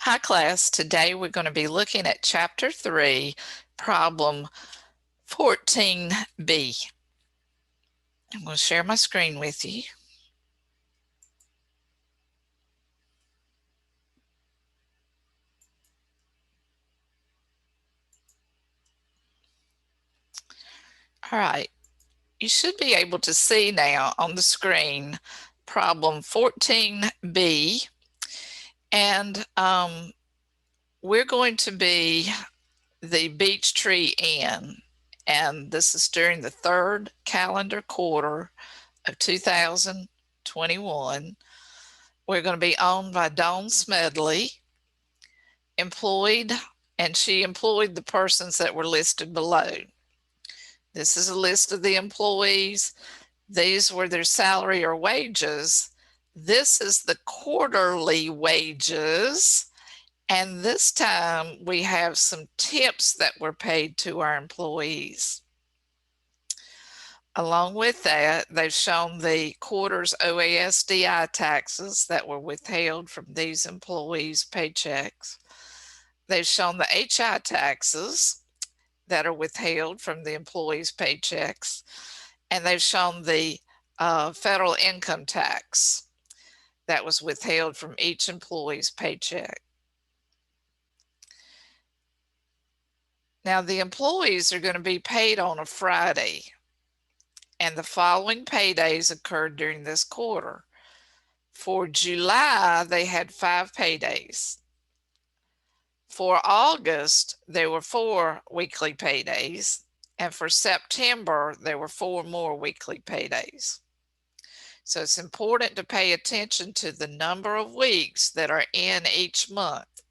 Hi class, today we're going to be looking at Chapter 3, Problem 14B. I'm going to share my screen with you. All right, you should be able to see now on the screen Problem 14B, and we're going to be the Beech Tree Inn, and this is during the third calendar quarter of 2021. We're going to be owned by Dawn Smedley, employed, and she employed the persons that were listed below. This is a list of the employees. These were their salary or wages. This is the quarterly wages. And this time we have some tips that were paid to our employees. Along with that, they've shown the quarter's OASDI taxes that were withheld from these employees' paychecks. They've shown the HI taxes that are withheld from the employees' paychecks, and they've shown the federal income tax that was withheld from each employee's paycheck. Now, the employees are going to be paid on a Friday, and the following paydays occurred during this quarter. For July, they had 5 paydays. For August, there were 4 weekly paydays, and for September, there were 4 more weekly paydays. So it's important to pay attention to the number of weeks that are in each month.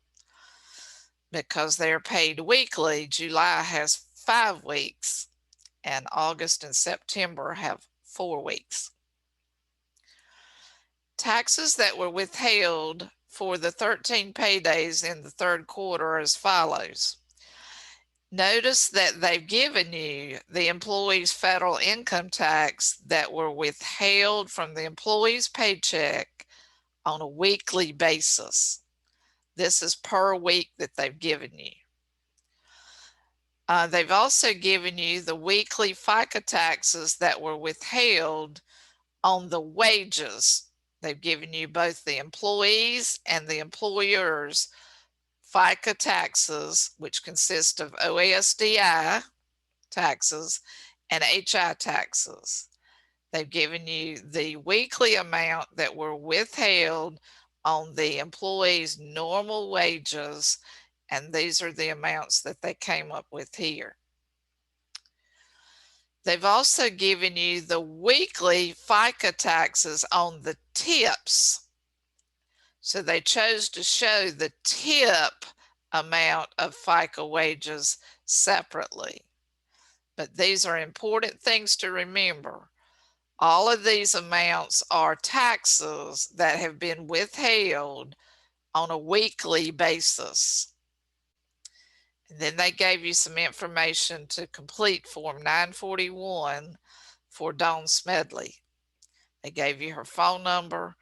Because they're paid weekly, July has 5 weeks, and August and September have 4 weeks. Taxes that were withheld for the 13 paydays in the third quarter as follows. Notice that they've given you the employee's federal income tax that were withheld from the employee's paycheck on a weekly basis. This is per week that they've given you. They've also given you the weekly FICA taxes that were withheld on the wages. They've given you both the employees and the employers' FICA taxes, which consist of OASDI taxes and HI taxes. They've given you the weekly amount that were withheld on the employees' normal wages, and these are the amounts that they came up with here. They've also given you the weekly FICA taxes on the tips. So they chose to show the tip amount of FICA wages separately. But these are important things to remember. All of these amounts are taxes that have been withheld on a weekly basis. And then they gave you some information to complete Form 941 for Dawn Smedley. They gave you her phone number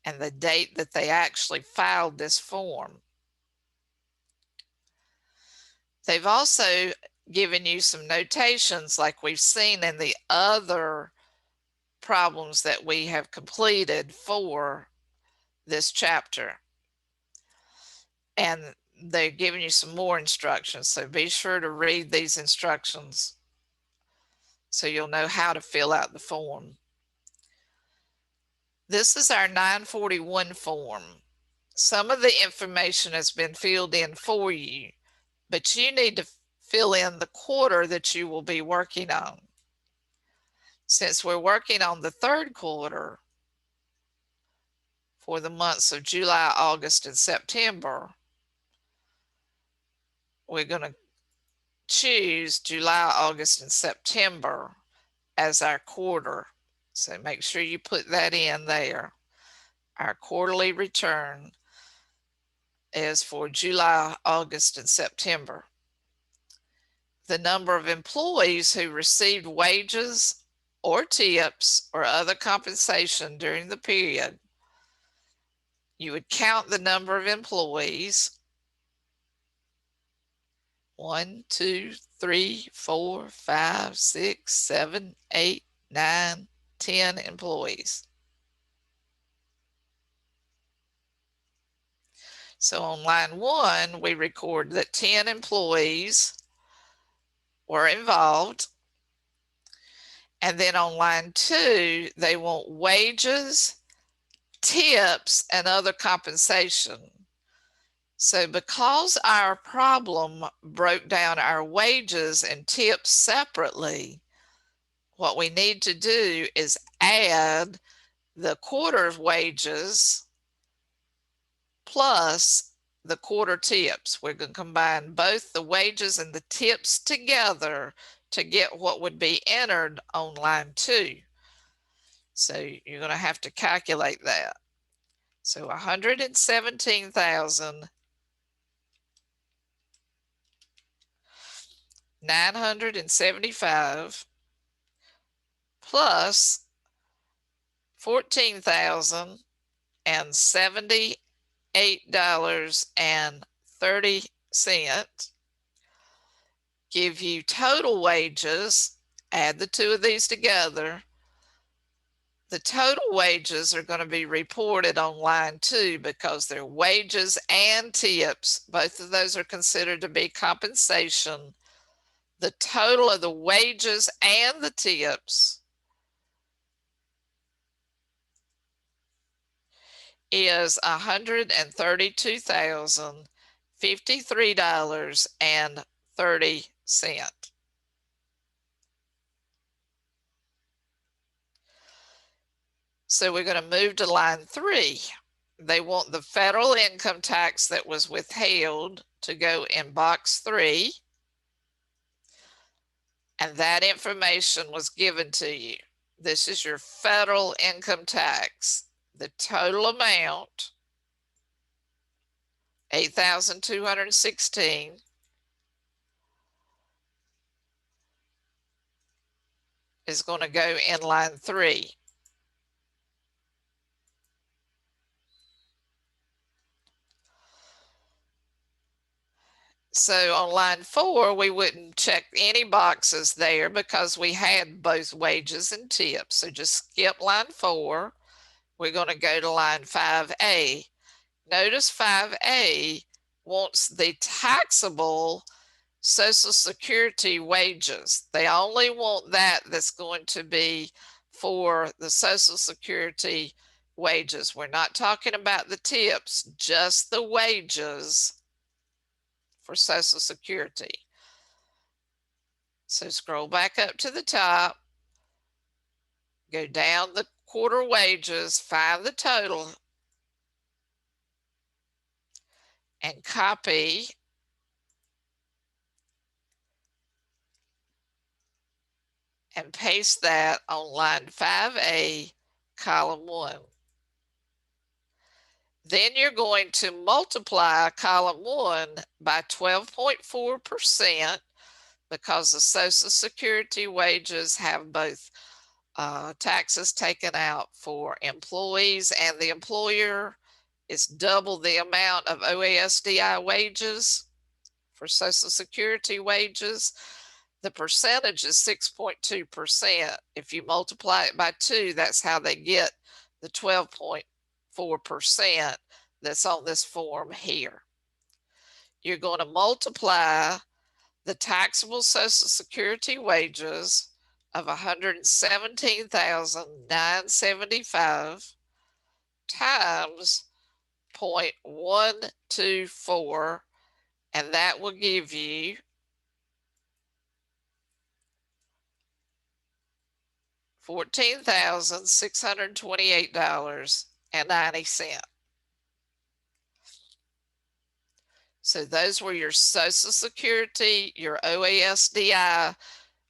and the date that they actually filed this form. They've also given you some notations like we've seen in the other problems that we have completed for this chapter. And they're giving you some more instructions, so be sure to read these instructions so you'll know how to fill out the form. This is our 941 form. Some of the information has been filled in for you, but you need to fill in the quarter that you will be working on. Since we're working on the third quarter for the months of July, August, and September, we're going to choose July, August, and September as our quarter. So make sure you put that in there. Our quarterly return is for July, August, and September. The number of employees who received wages or tips or other compensation during the period. You would count the number of employees 1, 2, 3, 4, 5, 6, 7, 8, 9, 10 employees. So on line 1, we record that 10 employees were involved. And then on line 2, they want wages, tips, and other compensation. So because our problem broke down our wages and tips separately, what we need to do is add the quarter's wages plus the quarter tips. We're going to combine both the wages and the tips together to get what would be entered on line 2. So you're going to have to calculate that. So 117,975 plus 14,078.30 give you total wages. Add the two of these together. The total wages are going to be reported on line 2 because they're wages and tips. Both of those are considered to be compensation. The total of the wages and the tips is $132,053.30. So we're going to move to line 3. They want the federal income tax that was withheld to go in box 3. And that information was given to you. This is your federal income tax. The total amount, $8,216. Is going to go in line 3. So on line 4, we wouldn't check any boxes there because we had both wages and tips. So just skip line 4. We're going to go to line 5A. Notice 5A wants the taxable Social Security wages. They only want that that's going to be for the Social Security wages. We're not talking about the tips, just the wages for Social Security. So scroll back up to the top, go down the quarter wages, find the total, and copy and paste that on line 5A, column 1. Then you're going to multiply column 1 by 12.4% because the Social Security wages have both taxes taken out for employees and the employer. It's double the amount of OASDI wages for Social Security wages. The percentage is 6.2%. If you multiply it by 2, that's how they get the 12.4% that's on this form here. You're going to multiply the taxable Social Security wages of $117,975 times 0.124, and that will give you $14,628.90. So those were your Social Security, your OASDI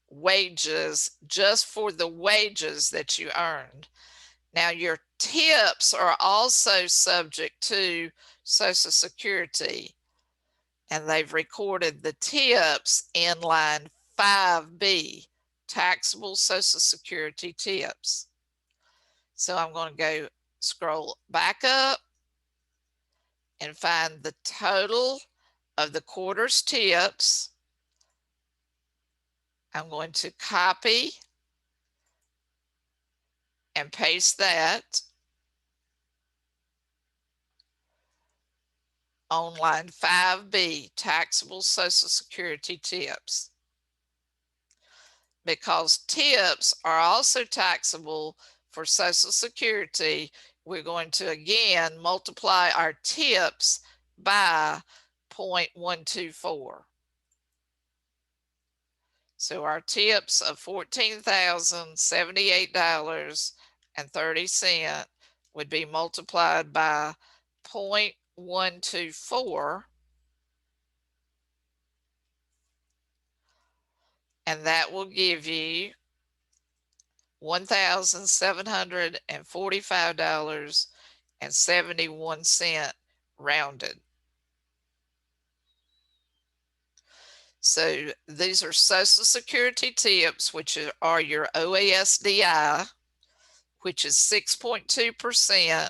wages, just for the wages that you earned. Now your tips are also subject to Social Security, and they've recorded the tips in line 5B, taxable Social Security tips. So I'm going to go scroll back up and find the total of the quarter's tips. I'm going to copy and paste that on line 5B, taxable Social Security tips. Because tips are also taxable for Social Security, we're going to again multiply our tips by 0.124. So our tips of $14,078.30 would be multiplied by 0.124, and that will give you $1,745.71 rounded. So these are Social Security tips, which are your OASDI, which is 6.2%,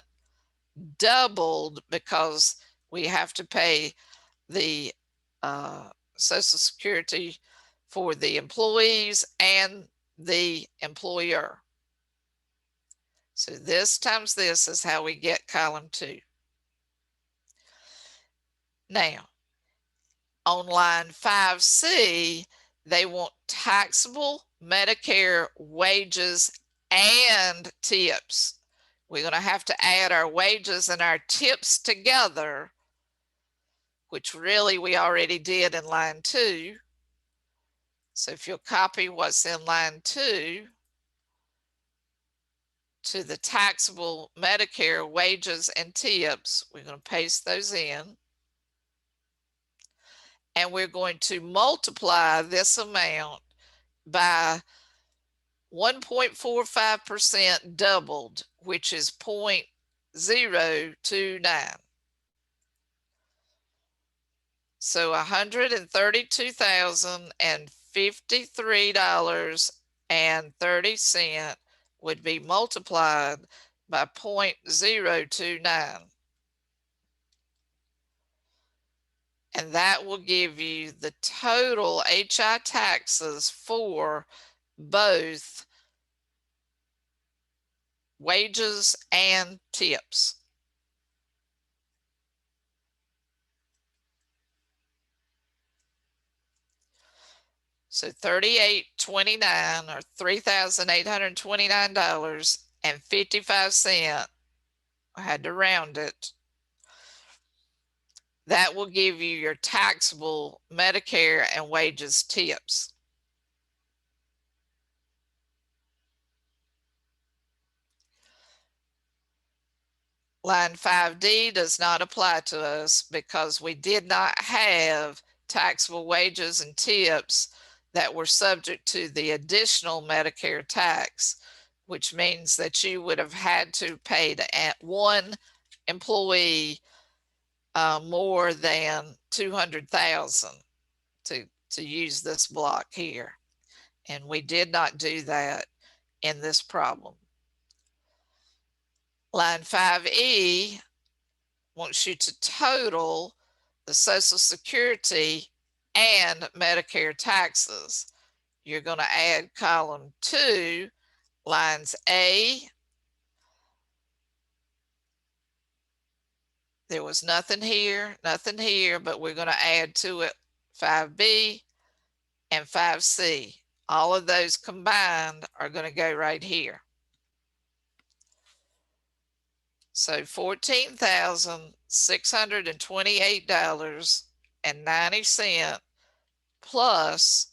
doubled because we have to pay the Social Security for the employees and the employer. So this times this is how we get column 2. Now, on line 5C, they want taxable Medicare wages and tips. We're going to have to add our wages and our tips together, which really we already did in line 2. So if you'll copy what's in line 2 to the taxable Medicare wages and tips, we're going to paste those in. And we're going to multiply this amount by 1.45% doubled, which is 0.029. So $132,053.30 would be multiplied by 0.029. And that will give you the total HI taxes for both wages and tips. So $3,829 or $3,829.55. I had to round it. That will give you your taxable Medicare and wages tips. Line 5D does not apply to us because we did not have taxable wages and tips that were subject to the additional Medicare tax, which means that you would have had to pay one employee more than $200,000 to use this block here. And we did not do that in this problem. Line 5E wants you to total the Social Security and Medicare taxes. You're going to add column 2, lines A. There was nothing here, but we're going to add to it 5B and 5C. All of those combined are going to go right here. So $14,628.90 plus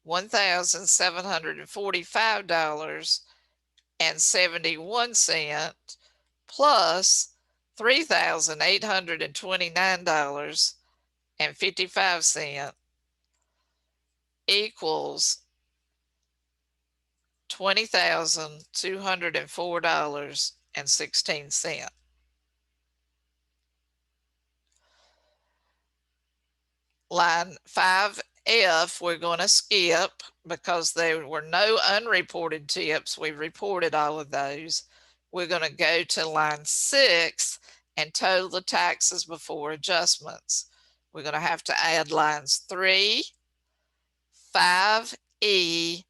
$1,745.71 plus $3,829.55 equals $20,204.16. Line 5F, we're going to skip because there were no unreported tips. We reported all of those. We're going to go to line 6 and total the taxes before adjustments. We're going to have to add lines 3, 5, 5E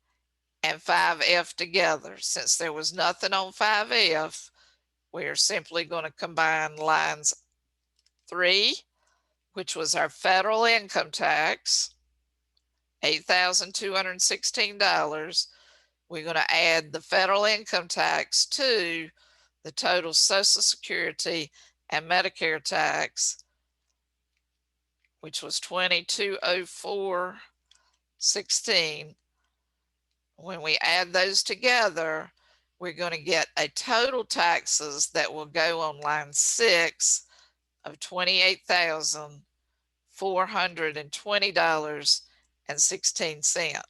and 5F together. Since there was nothing on 5F, we're simply going to combine lines 3, which was our federal income tax, $8,216. We're going to add the federal income tax to the total Social Security and Medicare tax, which was $2,204.16. When we add those together, we're going to get a total taxes that will go on line 6 of $28,420.16.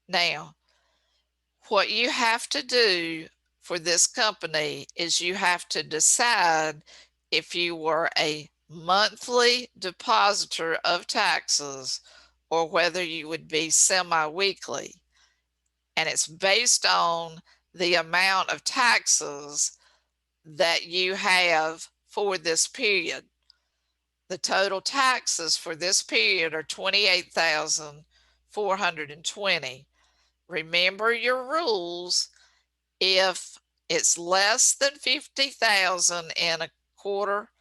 Now, what you have to do for this company is you have to decide if you were a monthly depositor of taxes or whether you would be semi-weekly. And it's based on the amount of taxes that you have for this period. The total taxes for this period are $28,420. Remember your rules. If it's less than 50,000 in a quarter,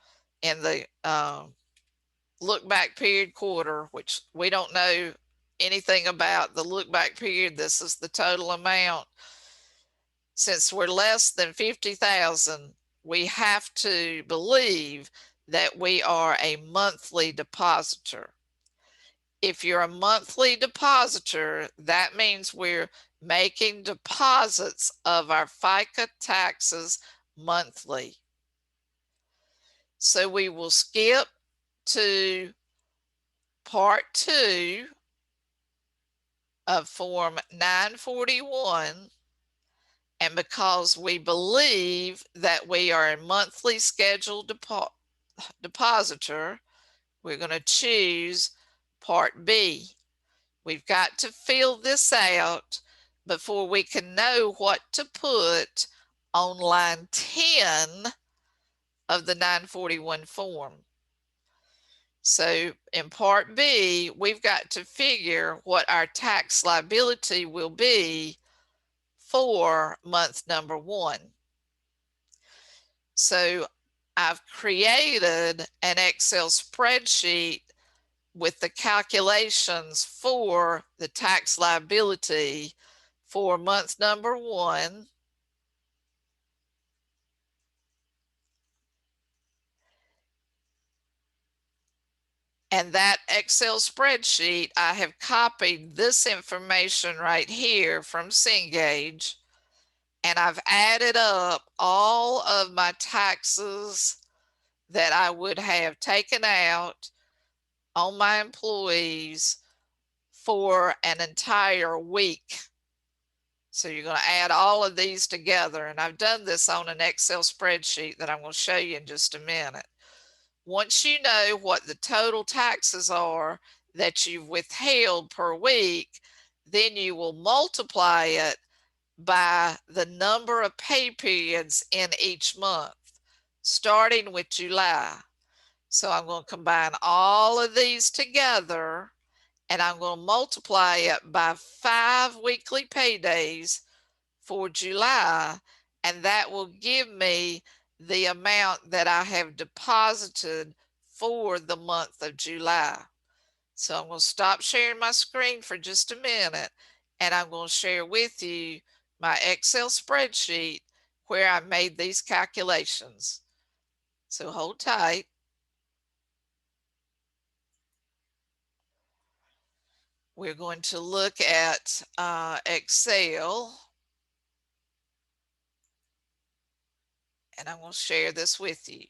in the look back period quarter, which we don't know anything about the look back period, this is the total amount. Since we're less than 50,000, we have to believe that we are a monthly depositor. If you're a monthly depositor, that means we're making deposits of our FICA taxes monthly. So we will skip to part 2 of Form 941. And because we believe that we are a monthly scheduled depositor, we're going to choose Part B. We've got to fill this out before we can know what to put on line 10 of the 941 form. So in Part B, we've got to figure what our tax liability will be for month number 1. So I've created an Excel spreadsheet with the calculations for the tax liability for month number 1. And that Excel spreadsheet, I have copied this information right here from Cengage, and I've added up all of my taxes that I would have taken out on my employees for an entire week. So you're going to add all of these together, and I've done this on an Excel spreadsheet that I'm going to show you in just a minute. Once you know what the total taxes are that you've withheld per week, then you will multiply it by the number of pay periods in each month, starting with July. So I'm going to combine all of these together, and I'm going to multiply it by 5 weekly paydays for July, and that will give me the amount that I have deposited for the month of July. So I'm going to stop sharing my screen for just a minute, and I'm going to share with you my Excel spreadsheet where I made these calculations. So hold tight. We're going to look at Excel, and I'm going to share this with you.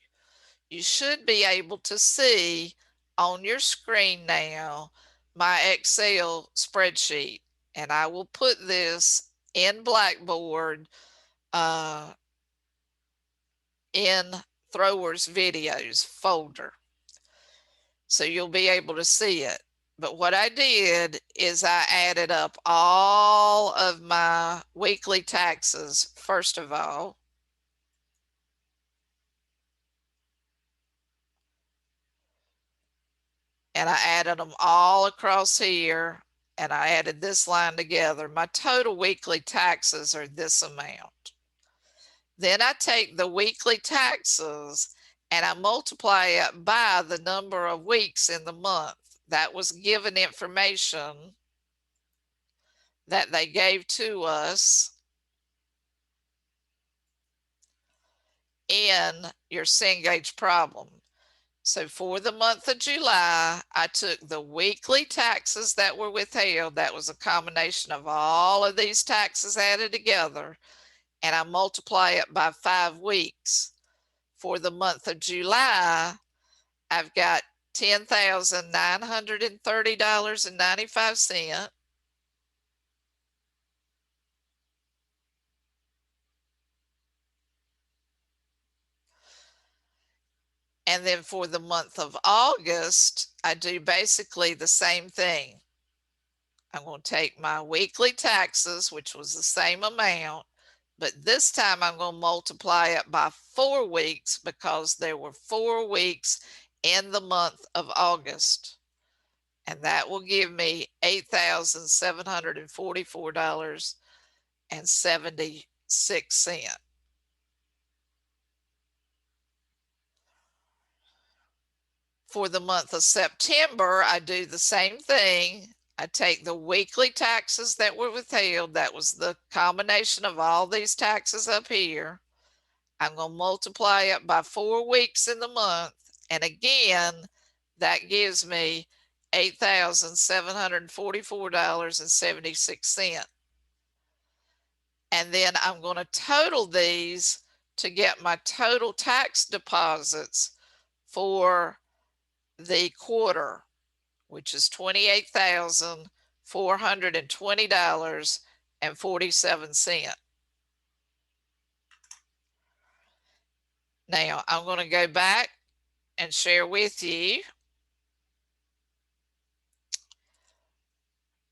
You should be able to see on your screen now my Excel spreadsheet, and I will put this in Blackboard in Throwers Videos folder, so you'll be able to see it. But what I did is I added up all of my weekly taxes first of all. And I added them all across here and I added this line together. My total weekly taxes are this amount. Then I take the weekly taxes and I multiply it by the number of weeks in the month. That was given information that they gave to us in your Cengage problem. So for the month of July, I took the weekly taxes that were withheld. That was a combination of all of these taxes added together, and I multiply it by 5 weeks. For the month of July, I've got $10,930.95. And then for the month of August, I do basically the same thing. I'm going to take my weekly taxes, which was the same amount, but this time I'm going to multiply it by 4 weeks because there were 4 weeks in the month of August. And that will give me $8,744.76. For the month of September, I do the same thing. I take the weekly taxes that were withheld. That was the combination of all these taxes up here. I'm going to multiply it by 4 weeks in the month. And again, that gives me $8,744.76. And then I'm going to total these to get my total tax deposits for the quarter, which is $28,420.47. Now I'm going to go back and share with you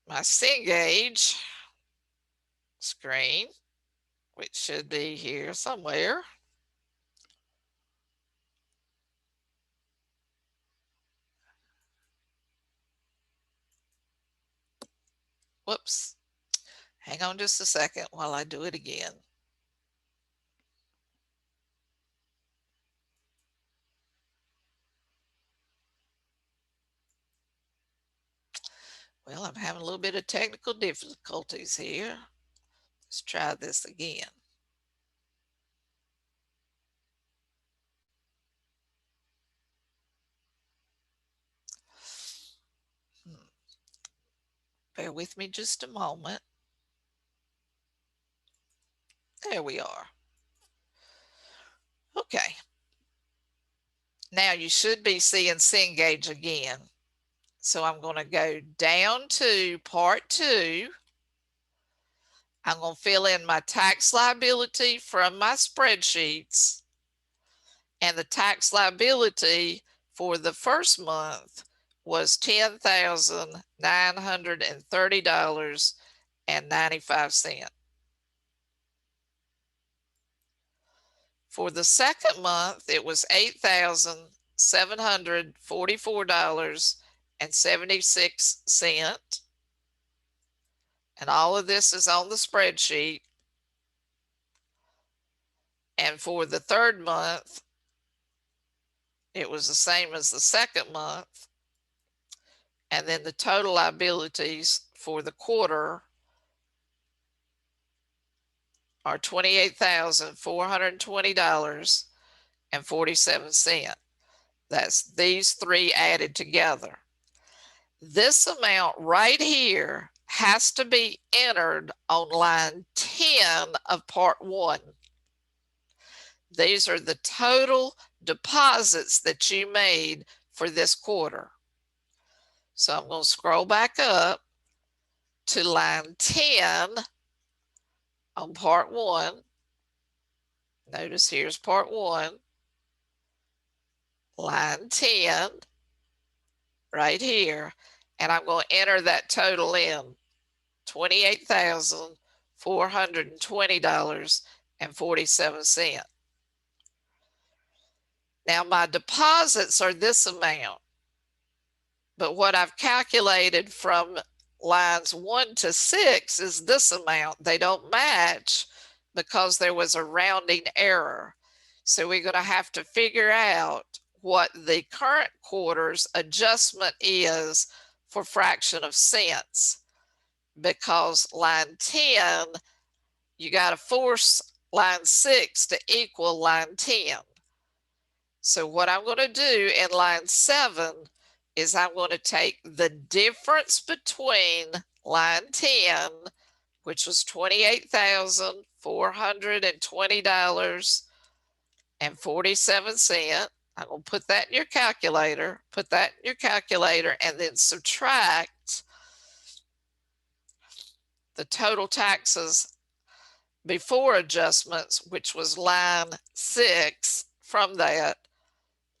my Cengage screen, which should be here somewhere. Whoops. Hang on just a second while I do it again. Well, I'm having a little bit of technical difficulties here. Let's try this again. Bear with me just a moment. There we are. Okay. Now you should be seeing Cengage again. So I'm going to go down to part 2. I'm going to fill in my tax liability from my spreadsheets. And the tax liability for the first month was $10,930.95. For the second month, it was $8,744.76. And all of this is on the spreadsheet. And for the third month, it was the same as the second month. And then the total liabilities for the quarter are $28,420.47. That's these 3 added together. This amount right here has to be entered on line 10 of part 1. These are the total deposits that you made for this quarter. So I'm going to scroll back up to line 10 on part 1. Notice here's part 1, line 10, right here, and I'm going to enter that total in, $28,420.47. Now my deposits are this amount, but what I've calculated from lines 1 to 6 is this amount. They don't match because there was a rounding error. So we're going to have to figure out what the current quarter's adjustment is for fraction of cents, because line 10, you got to force line 6 to equal line 10. So what I'm going to do in line 7 is I'm going to take the difference between line 10, which was $28,420.47. I'm going to put that in your calculator, and then subtract the total taxes before adjustments, which was line 6 from that,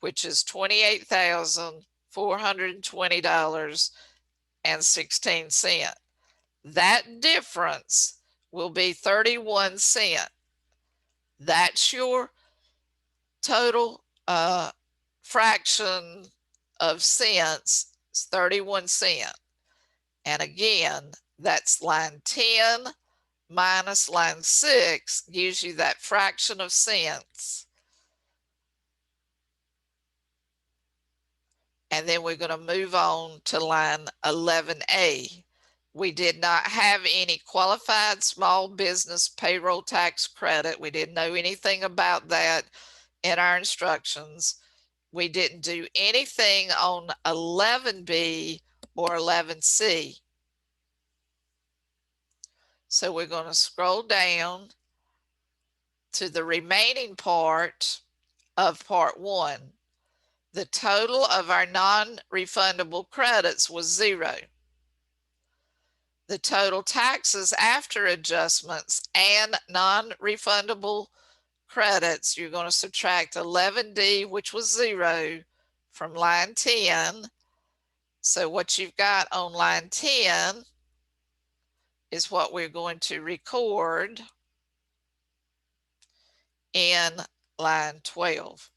which is $28,420.16. That difference will be 31 cents. That's your total fraction of cents, is 31 cents. And again, that's line 10 minus line 6 gives you that fraction of cents. And then we're going to move on to line 11A. We did not have any qualified small business payroll tax credit. We didn't know anything about that in our instructions. We didn't do anything on 11B or 11C. So we're going to scroll down to the remaining part of part 1. The total of our non-refundable credits was 0. The total taxes after adjustments and non-refundable credits, you're going to subtract 11D, which was 0, from line 10. So what you've got on line 10 is what we're going to record in line 12.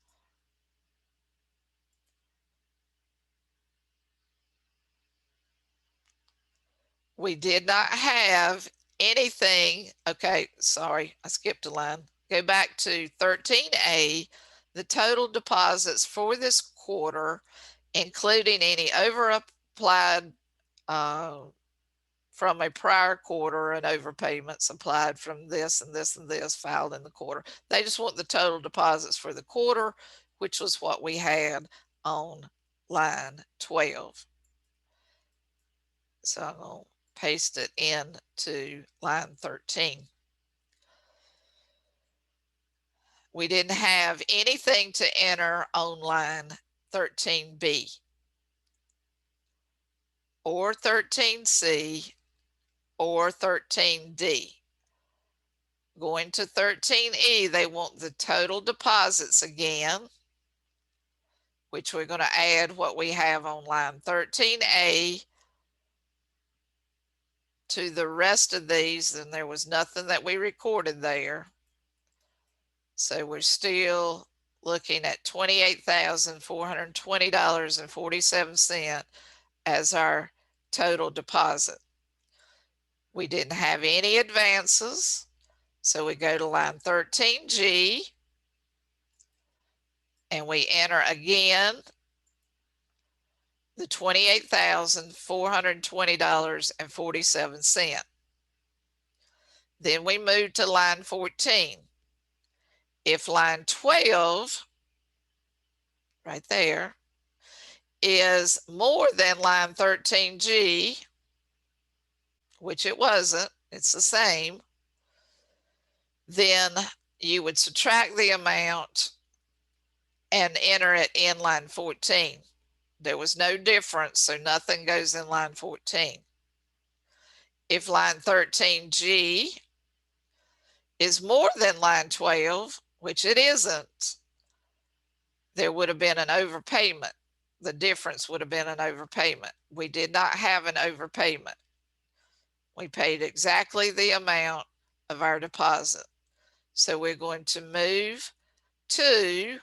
We did not have anything. Okay, sorry, I skipped a line. Go back to 13A, the total deposits for this quarter, including any over-applied from a prior quarter and overpayments applied from this and this and this filed in the quarter. They just want the total deposits for the quarter, which was what we had on line 12. So I'm going to paste it into line 13. We didn't have anything to enter on line 13B or 13C or 13D. Going to 13E, they want the total deposits again, which we're going to add what we have on line 13A to the rest of these, and there was nothing that we recorded there. So we're still looking at $28,420.47 as our total deposit. We didn't have any advances, so we go to line 13G and we enter again the $28,420.47. Then we move to line 14. If line 12, right there, is more than line 13G, which it wasn't, it's the same, then you would subtract the amount and enter it in line 14. There was no difference, so nothing goes in line 14. If line 13G is more than line 12, which it isn't, there would have been an overpayment. The difference would have been an overpayment. We did not have an overpayment. We paid exactly the amount of our deposit. So we're going to move to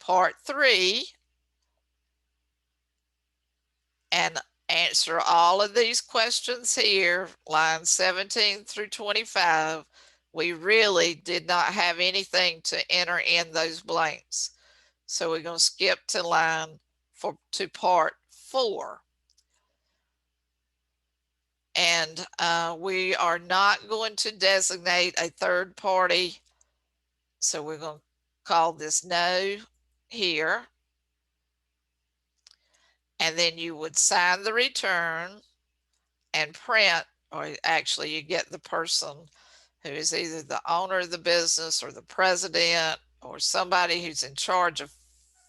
part 3 and answer all of these questions here, lines 17 through 25. We really did not have anything to enter in those blanks. So we're going to skip to part 4. And we are not going to designate a third party. So we're going to call this no here. And then you would sign the return and print, or actually you get the person who is either the owner of the business or the president or somebody who's in charge of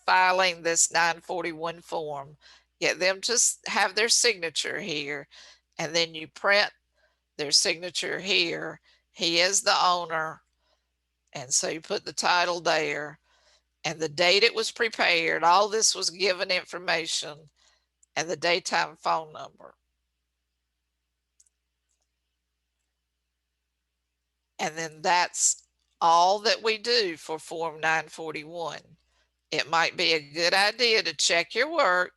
filing this 941 form. Get them to have their signature here, and then you print their signature here. He is the owner, and so you put the title there and the date it was prepared. All this was given information and the daytime phone number. And then that's all that we do for Form 941. It might be a good idea to check your work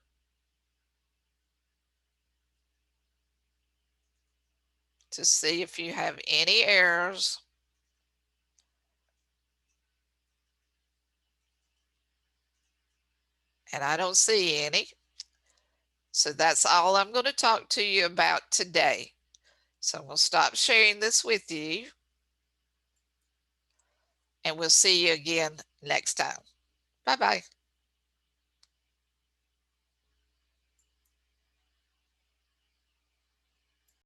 to see if you have any errors. And I don't see any. So that's all I'm going to talk to you about today. So I'm going to stop sharing this with you. And we'll see you again next time. Bye-bye.